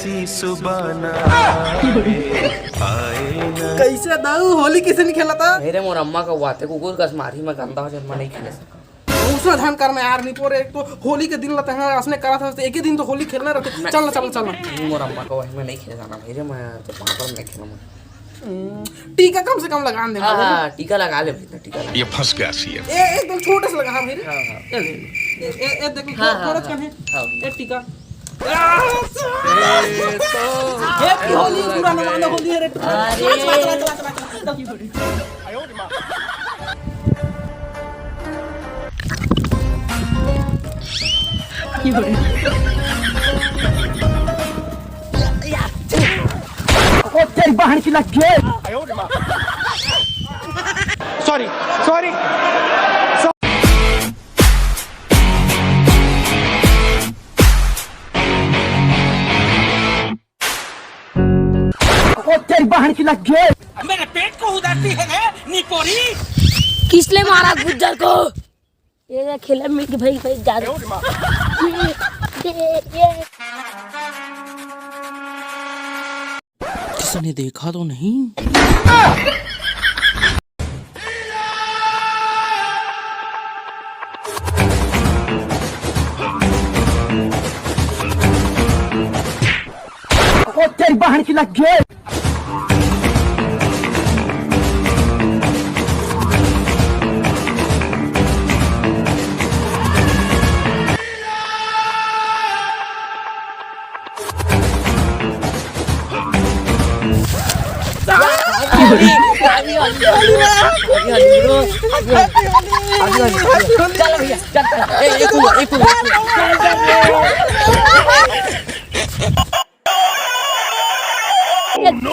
ऐसी सुबह ना आए ना। कैसे दाऊ होली किसे नहीं खेला था? मेरे मोर अम्मा का हुआ थे कुकुर कस मारी में गंदा हो जाए मैं नहीं खेले सका। दूसरा ध्यान करना यार, नहीं पोरे एक तो होली के दिन लगता है उसने करा था, एक ही दिन तो होली खेलना रहते। चलना चलना चलना। मोर अम्मा का वही में नहीं खेले जाना मेरे मैं तो वहां पर नहीं खेलूंगा। टीका कम से कम लगा दे। हां टीका लगा ले भैया टीका लगा। ये फंस गया सी है। एकदम छोटे से लगा। हां मेरे हां हां ए देखो थोड़ा कम है। एक टीका हैप्पी होली। पूरा नवाना होली है रे। तेरी बहन की लग गई। Sorry sorry. तेरी बहन की लग गई। मेरे पेट को उधरती है निपोरी। किसने मारा गुज्जर को? ये खेला मिट भाई भाई जा रहे। किसने देखा तो नहीं? तेरी बहन की लग गई।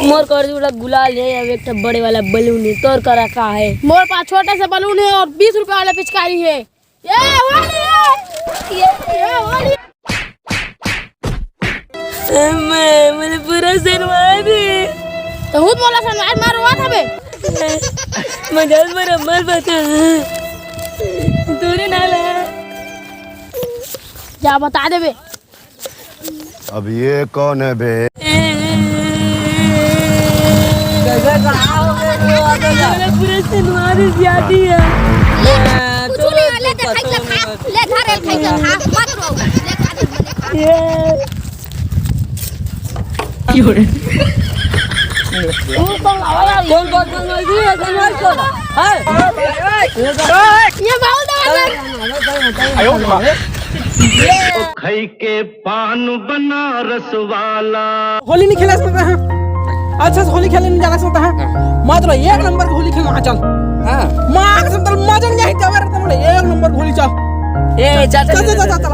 मोर कर गुलाल है अब एक बड़े वाला बलून है तोर का रखा है। मोर पास छोटा सा बलून है और 20 रुपए वाला पिचकारी है। ये होली है। ये होली। मुझे पूरा शर्मा दे तो खुद बोला शर्मा मारवा था बे। मजाक मेरा मर बता तूने ना ला जा बता दे बे। अब ये कौन है बे? पूरे शर्मा जाती है। कुछ नहीं ले दे खाई ले धारे खाई खा मत रो ले खा दे। कौन ये खई के पान बनारस वाला। होली नहीं खेला सकता है। अच्छा से होली खेलने नहीं जाना सकता है। मात्र एक नंबर की होली खेलना चल। हां मां के संतल मजा नहीं आती है तुम एक नंबर होली चल। ए चल चल चल चल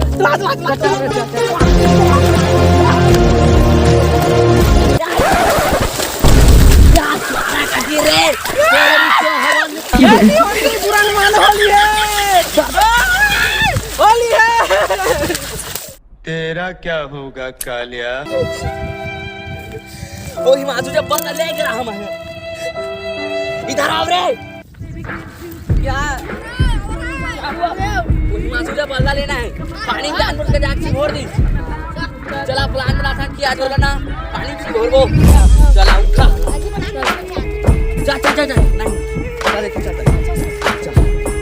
होली है। तेरा क्या होगा कालिया? ओ हिमांशु जब बल्ला लेके रहा हम इधर आओ रे। क्या ओ हिमांशु जब बल्ला लेना है पानी में जानवर के जाके छोड़ दी। चला प्लान बना था कि आज वाला ना पानी में छोड़ वो। चला उठा जा जा जा नहीं चल चल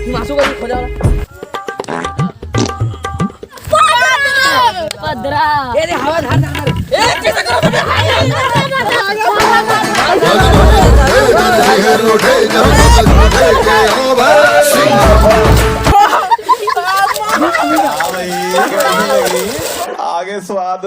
हिमांशु को खोजा वाला पदरा ये रे हवा धर धर ए कैसे करो आगे स्वाद।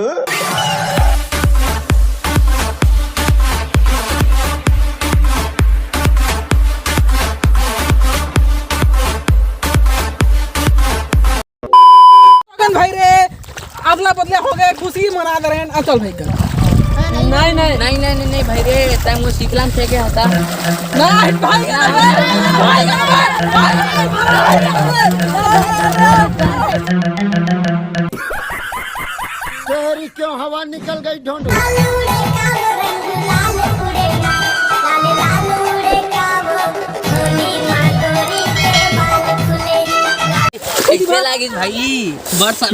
भाई रे अदला बदला हो गए, खुशी मना दे रहे हैं। चल भाई कर। नहीं नहीं नहीं नहीं नहीं भाई रे तय वो सिकलान फेंके हता नहीं भाई तेरी क्यों हवा निकल गई ढूंढ। कैसे लागी भाई बरसात